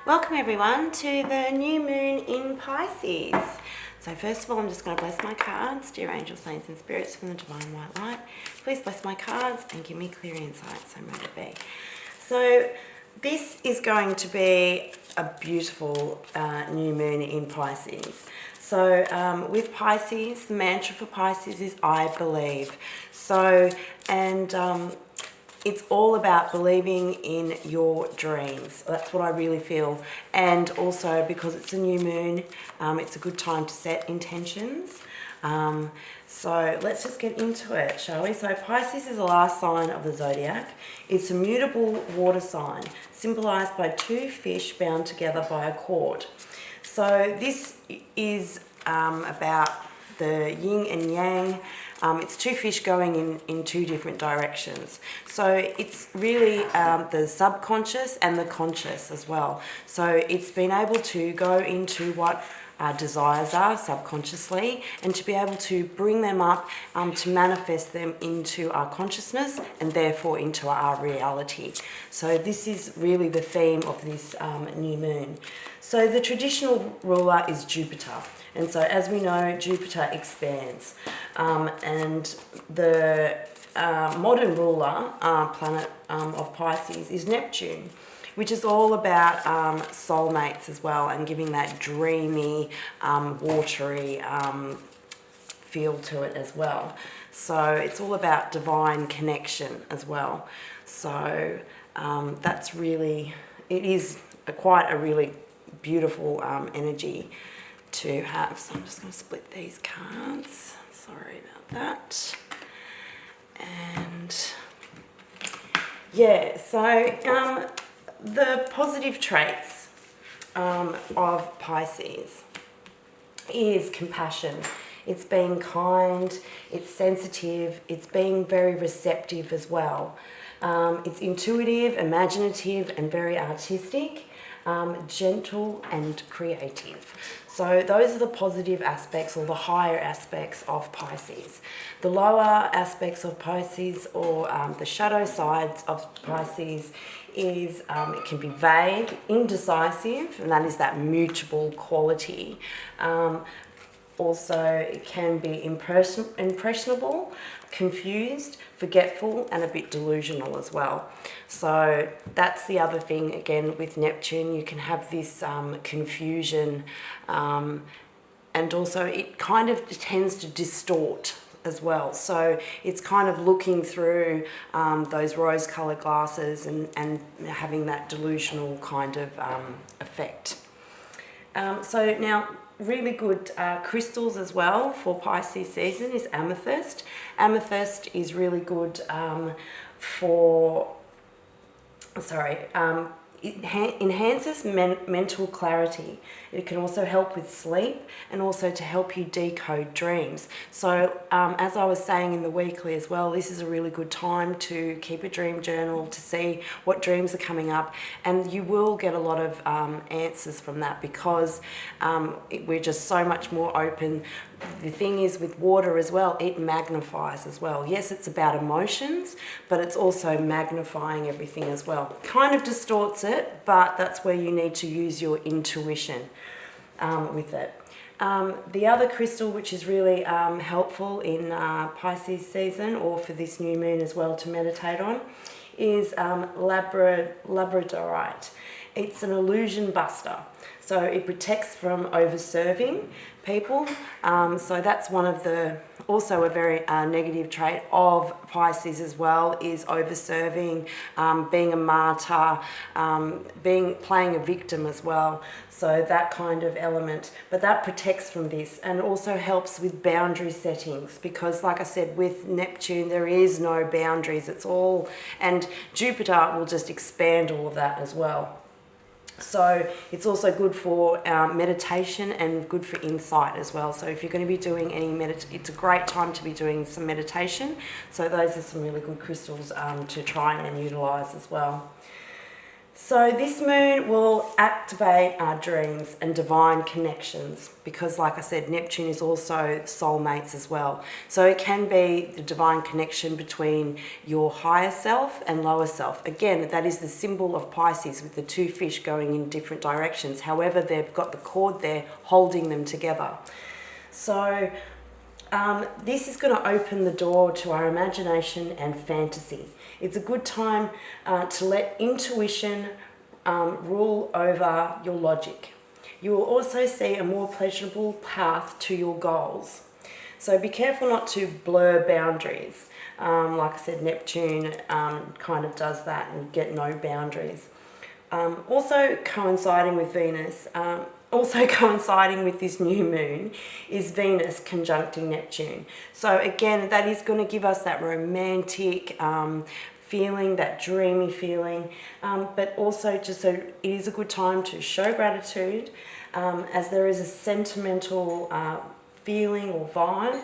Welcome everyone to the new moon in Pisces. So first of all, I'm just going to bless my cards. Dear angels, saints and spirits from the divine white light, please bless my cards and give me clear insight, so may it be. So this is going to be a beautiful new moon in Pisces. So with Pisces, the mantra for Pisces is I believe. So, it's all about believing in your dreams. That's what I really feel. And also because it's a new moon, it's a good time to set intentions. So let's just get into it, shall we? So Pisces is the last sign of the zodiac. It's a mutable water sign, symbolized by two fish bound together by a cord. So this is about the yin and yang. It's two fish going in two different directions. So it's really the subconscious and the conscious as well. So it's been able to go into what our desires are subconsciously and to be able to bring them up, to manifest them into our consciousness and therefore into our reality. So this is really the theme of this new moon. So the traditional ruler is Jupiter. And so as we know, Jupiter expands. And the modern ruler, planet of Pisces, is Neptune, which is all about soulmates as well and giving that dreamy, watery feel to it as well. So it's all about divine connection as well. So that's really, it is quite a really beautiful energy to have. So I'm just going to split these cards. Sorry about that. And yeah, so the positive traits of Pisces is compassion. It's being kind, it's sensitive, it's being very receptive as well. It's intuitive, imaginative and very artistic, gentle and creative. So those are the positive aspects or the higher aspects of Pisces. The lower aspects of Pisces or the shadow sides of Pisces is it can be vague, indecisive, and that is that mutable quality. Also, it can be impressionable, confused, forgetful, and a bit delusional as well. So that's the other thing, again, with Neptune, you can have this confusion, and also it kind of tends to distort as well. So it's kind of looking through those rose-coloured glasses and having that delusional kind of effect. So now, really good crystals as well for Pisces season is amethyst. Amethyst is really good it enhances mental clarity. It can also help with sleep and also to help you decode dreams. So as I was saying in the weekly as well, this is a really good time to keep a dream journal to see what dreams are coming up, and you will get a lot of answers from that because we're just so much more open. The thing is with water as well, it magnifies as well. Yes, it's about emotions, but it's also magnifying everything as well. Kind of distorts it, but that's where you need to use your intuition with it. The other crystal which is really helpful in Pisces season or for this new moon as well to meditate on is Labradorite. It's an illusion buster. So it protects from over-serving people. So that's one of the, also a very negative trait of Pisces as well, is over-serving, being a martyr, playing a victim as well. So that kind of element, but that protects from this and also helps with boundary settings because like I said, with Neptune, there is no boundaries. It's all, and Jupiter will just expand all of that as well. So it's also good for meditation and good for insight as well. So if you're going to be doing any it's a great time to be doing some meditation. So those are some really good crystals to try and utilize as well. So this moon will activate our dreams and divine connections because, like I said, Neptune is also soulmates as well. So it can be the divine connection between your higher self and lower self. Again, that is the symbol of Pisces with the two fish going in different directions. However, they've got the cord there holding them together. So this is going to open the door to our imagination and fantasy. It's a good time to let intuition rule over your logic. You will also see a more pleasurable path to your goals. So be careful not to blur boundaries. Like I said, Neptune kind of does that and get no boundaries. Also coinciding with Venus, also coinciding with this new moon is Venus conjuncting Neptune. So again, that is going to give us that romantic feeling, that dreamy feeling, but also just so it is a good time to show gratitude as there is a sentimental feeling or vibe.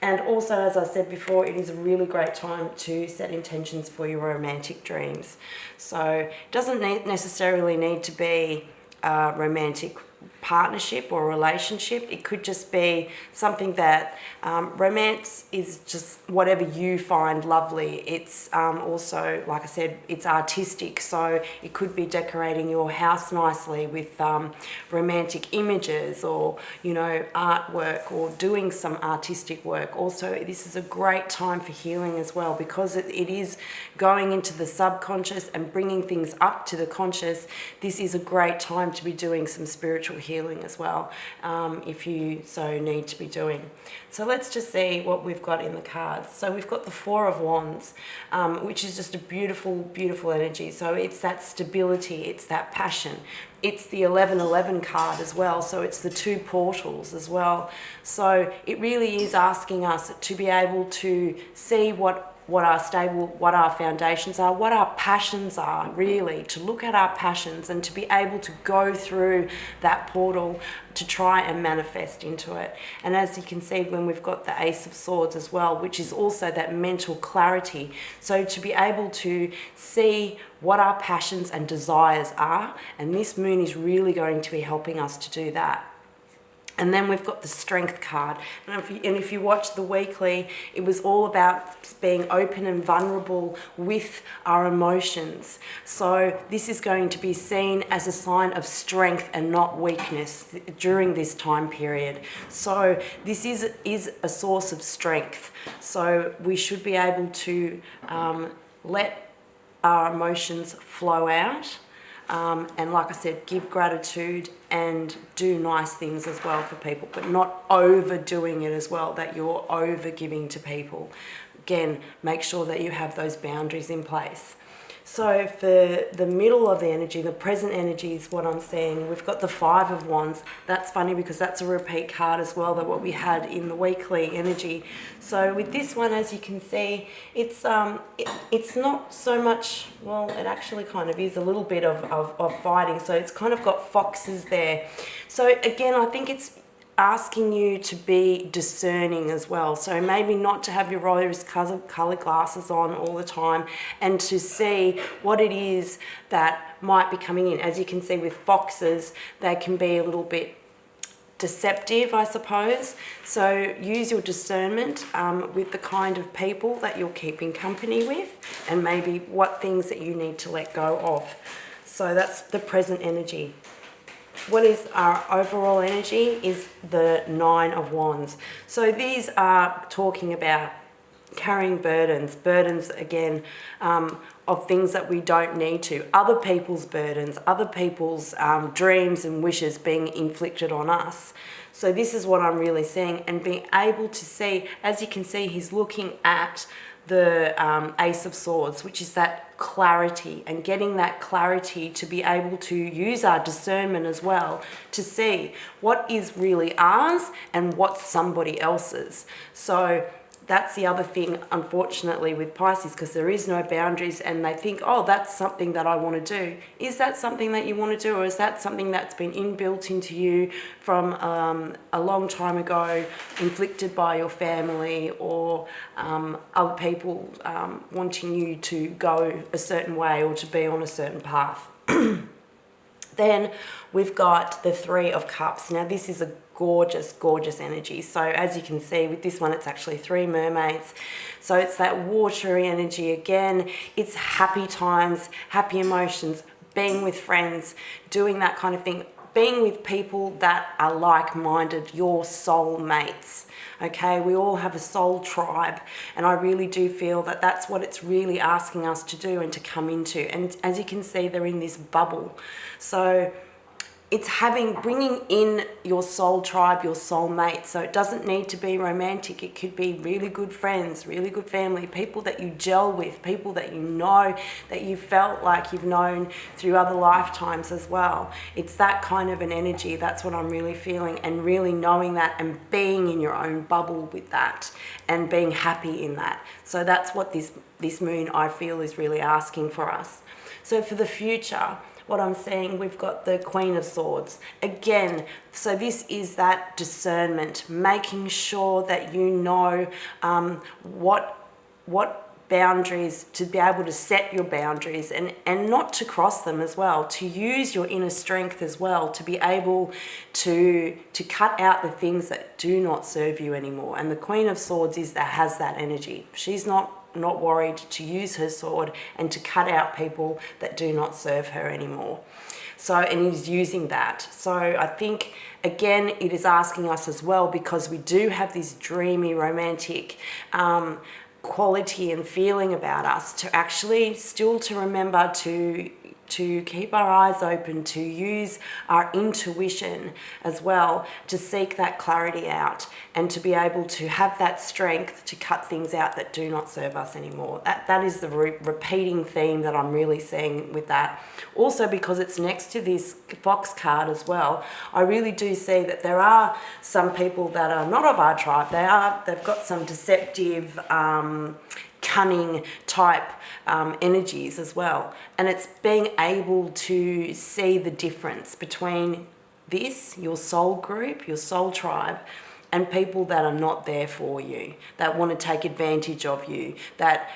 And also, as I said before, it is a really great time to set intentions for your romantic dreams. So it doesn't necessarily need to be a romantic partnership or relationship. It could just be something that romance is just whatever you find lovely. It's also, like I said, it's artistic, so it could be decorating your house nicely with romantic images or, you know, artwork or doing some artistic work. Also, this is a great time for healing as well because it is going into the subconscious and bringing things up to the conscious. This is a great time to be doing some spiritual healing as well, if you so need to be doing. So let's just see what we've got in the cards. So we've got the Four of Wands, which is just a beautiful, beautiful energy. So it's that stability, it's that passion. It's the 1111 card as well, so it's the two portals as well. So it really is asking us to be able to see what our foundations are, what our passions are, really, to look at our passions and to be able to go through that portal to try and manifest into it. And as you can see, when we've got the Ace of Swords as well, which is also that mental clarity. So to be able to see what our passions and desires are, and this moon is really going to be helping us to do that. And then we've got the Strength card. And if you watch the weekly, it was all about being open and vulnerable with our emotions. So this is going to be seen as a sign of strength and not weakness during this time period. So this is a source of strength. So we should be able to let our emotions flow out. And like I said, give gratitude and do nice things as well for people, but not overdoing it as well, that you're over giving to people. Again, make sure that you have those boundaries in place. So for the middle of the energy, the present energy is what I'm seeing. We've got the Five of Wands. That's funny because that's a repeat card as well, that what we had in the weekly energy. So with this one, as you can see, it's not so much, well, it actually kind of is a little bit of fighting. So it's kind of got foxes there. So again, I think it's asking you to be discerning as well. So maybe not to have your rose-coloured glasses on all the time and to see what it is that might be coming in. As you can see with foxes, they can be a little bit deceptive, I suppose. So use your discernment with the kind of people that you're keeping company with and maybe what things that you need to let go of. So that's the present energy. What is our overall energy is the Nine of Wands. So these are talking about carrying burdens again, of things that we don't need to, other people's burdens, other people's dreams and wishes being inflicted on us. So this is what I'm really seeing, and being able to see, as you can see, he's looking at the Ace of Swords, which is that clarity, and getting that clarity to be able to use our discernment as well to see what is really ours and what's somebody else's. So that's the other thing, unfortunately, with Pisces, because there is no boundaries and they think, oh, that's something that I want to do. Is that something that you want to do, or is that something that's been inbuilt into you from a long time ago, inflicted by your family or other people wanting you to go a certain way or to be on a certain path? Then we've got the Three of Cups. Now this is a gorgeous, gorgeous energy. So as you can see with this one, it's actually 3 mermaids. So it's that watery energy again. It's happy times, happy emotions, being with friends, doing that kind of thing, being with people that are like-minded, your soul mates. Okay, we all have a soul tribe, and I really do feel that that's what it's really asking us to do and to come into. And as you can see, they're in this bubble. So it's bringing in your soul tribe, your soul mate. So it doesn't need to be romantic. It could be really good friends, really good family, people that you gel with, people that you know, that you felt like you've known through other lifetimes as well. It's that kind of an energy. That's what I'm really feeling, and really knowing that and being in your own bubble with that and being happy in that. So that's what this moon, I feel, is really asking for us. So for the future, what I'm seeing, we've got the Queen of Swords. Again, so this is that discernment, making sure that you know what boundaries, to be able to set your boundaries and not to cross them as well, to use your inner strength as well, to be able to cut out the things that do not serve you anymore. And the Queen of Swords has that energy. She's not worried to use her sword and to cut out people that do not serve her anymore. So, and he's using that. So I think, again, it is asking us as well, because we do have this dreamy, romantic quality and feeling about us, to actually still to remember to keep our eyes open, to use our intuition as well, to seek that clarity out, and to be able to have that strength to cut things out that do not serve us anymore. That is the repeating theme that I'm really seeing with that. Also, because it's next to this Fox card as well, I really do see that there are some people that are not of our tribe. They've got some deceptive, cunning type energies as well, and it's being able to see the difference between this, your soul group, your soul tribe, and people that are not there for you, that want to take advantage of you, that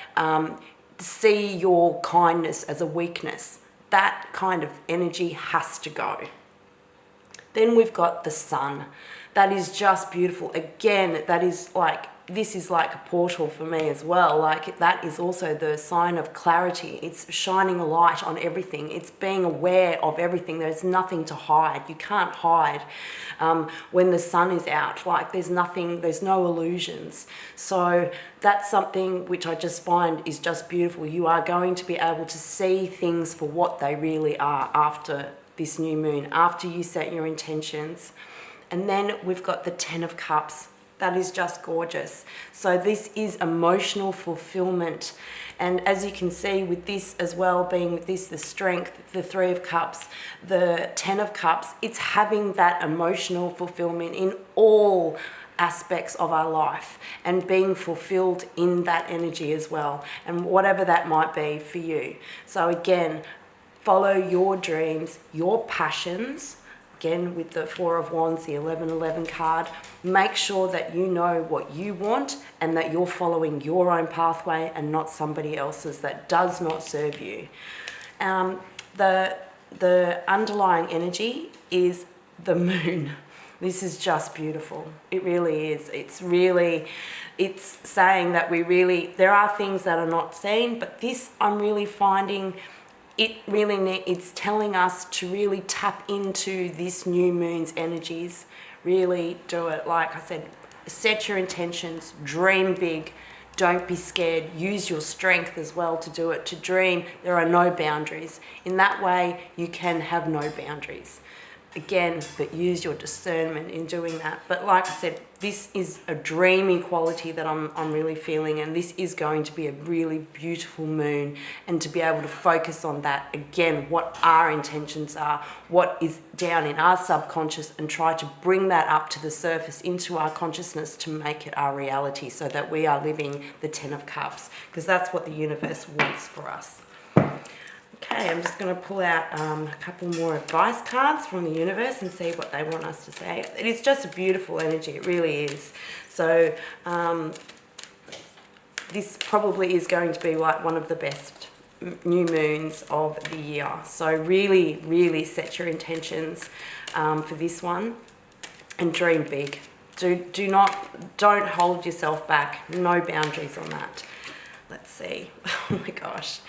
see your kindness as a weakness. That kind of energy has to go. Then we've got the Sun. That is just beautiful. Again, this is like a portal for me as well. Like, that is also the sign of clarity. It's shining a light on everything. It's being aware of everything. There's nothing to hide. You can't hide when the sun is out. Like, there's no illusions. So that's something which I just find is just beautiful. You are going to be able to see things for what they really are after this new moon, after you set your intentions. And then we've got the Ten of Cups. That is just gorgeous. So this is emotional fulfillment. And as you can see with this as well, being with this, the strength, the Three of Cups, the Ten of Cups, it's having that emotional fulfillment in all aspects of our life and being fulfilled in that energy as well, and whatever that might be for you. So again, follow your dreams, your passions. Again, with the Four of Wands, the 1111 card, make sure that you know what you want and that you're following your own pathway and not somebody else's that does not serve you. The underlying energy is the moon. This is just beautiful. It really is. It's saying that there are things that are not seen, but this I'm really finding it's telling us to really tap into this new moon's energies. Really do it. Like I said, set your intentions, dream big, don't be scared, use your strength as well to do it, to dream. There are no boundaries. In that way, you can have no boundaries. Again, but use your discernment in doing that. But like I said, this is a dreamy quality that I'm really feeling, and this is going to be a really beautiful moon, and to be able to focus on that, again, what our intentions are, what is down in our subconscious, and try to bring that up to the surface into our consciousness to make it our reality, so that we are living the Ten of Cups, because that's what the universe wants for us. Okay, I'm just going to pull out a couple more advice cards from the universe and see what they want us to say. It is just a beautiful energy, it really is. So this probably is going to be like one of the best new moons of the year. So really, really set your intentions for this one and dream big. Don't hold yourself back. No boundaries on that. Let's see. Oh my gosh,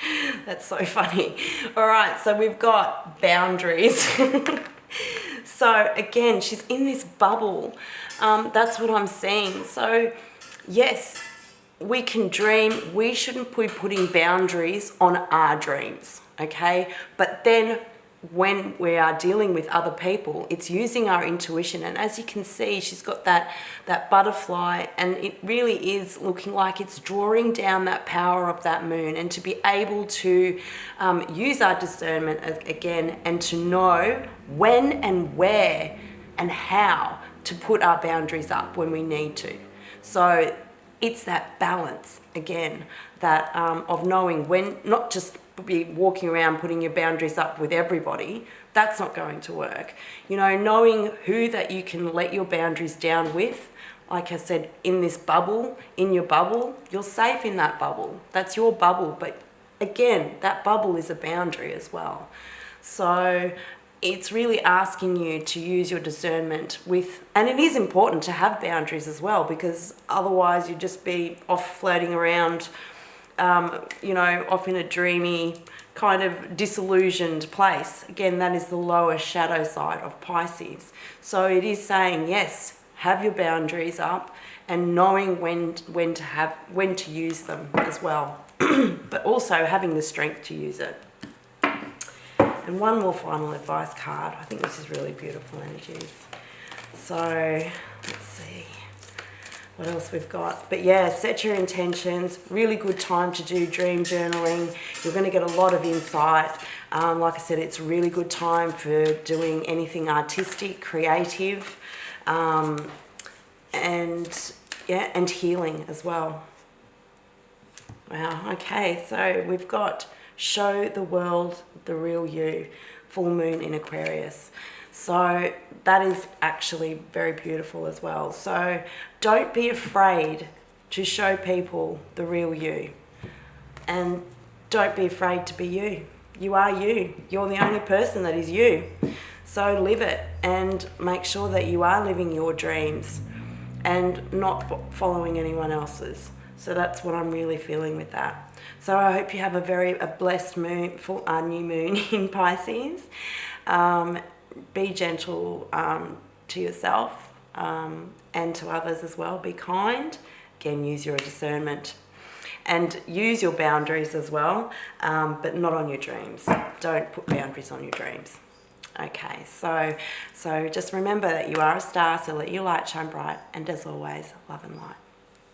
that's so funny. All right, so we've got boundaries. So again, she's in this bubble. That's what I'm seeing. So yes, we can dream. We shouldn't be putting boundaries on our dreams, okay? But then when we are dealing with other people, it's using our intuition. And as you can see, she's got that butterfly, and it really is looking like it's drawing down that power of that moon, and to be able to use our discernment again, and to know when and where and how to put our boundaries up when we need to. So it's that balance again, that of knowing when, not just be walking around putting your boundaries up with everybody. That's not going to work. You know, knowing who that you can let your boundaries down with. Like I said, in this bubble, in your bubble, you're safe in that bubble. That's your bubble. But again, that bubble is a boundary as well. So it's really asking you to use your discernment with, and it is important to have boundaries as well, because otherwise you'd just be off floating around, you know, off in a dreamy, kind of disillusioned place. Again, that is the lower shadow side of Pisces. So it is saying, yes, have your boundaries up, and knowing when to use them as well, but also having the strength to use it. And one more final advice card. I think this is really beautiful energies. So let's see what else we've got. But yeah, set your intentions. Really good time to do dream journaling. You're going to get a lot of insight. Like I said, it's a really good time for doing anything artistic, creative, and healing as well. Wow. Okay, so we've got show the world the real you, full moon in Aquarius. So that is actually very beautiful as well. So don't be afraid to show people the real you, and don't be afraid to be you. You are you. You're the only person that is you. So live it, and make sure that you are living your dreams and not following anyone else's. So that's what I'm really feeling with that. So I hope you have a blessed moon, new moon in Pisces. Be gentle to yourself and to others as well. Be kind. Again, use your discernment. And use your boundaries as well, but not on your dreams. Don't put boundaries on your dreams. Okay, so just remember that you are a star, so let your light shine bright. And as always, love and light.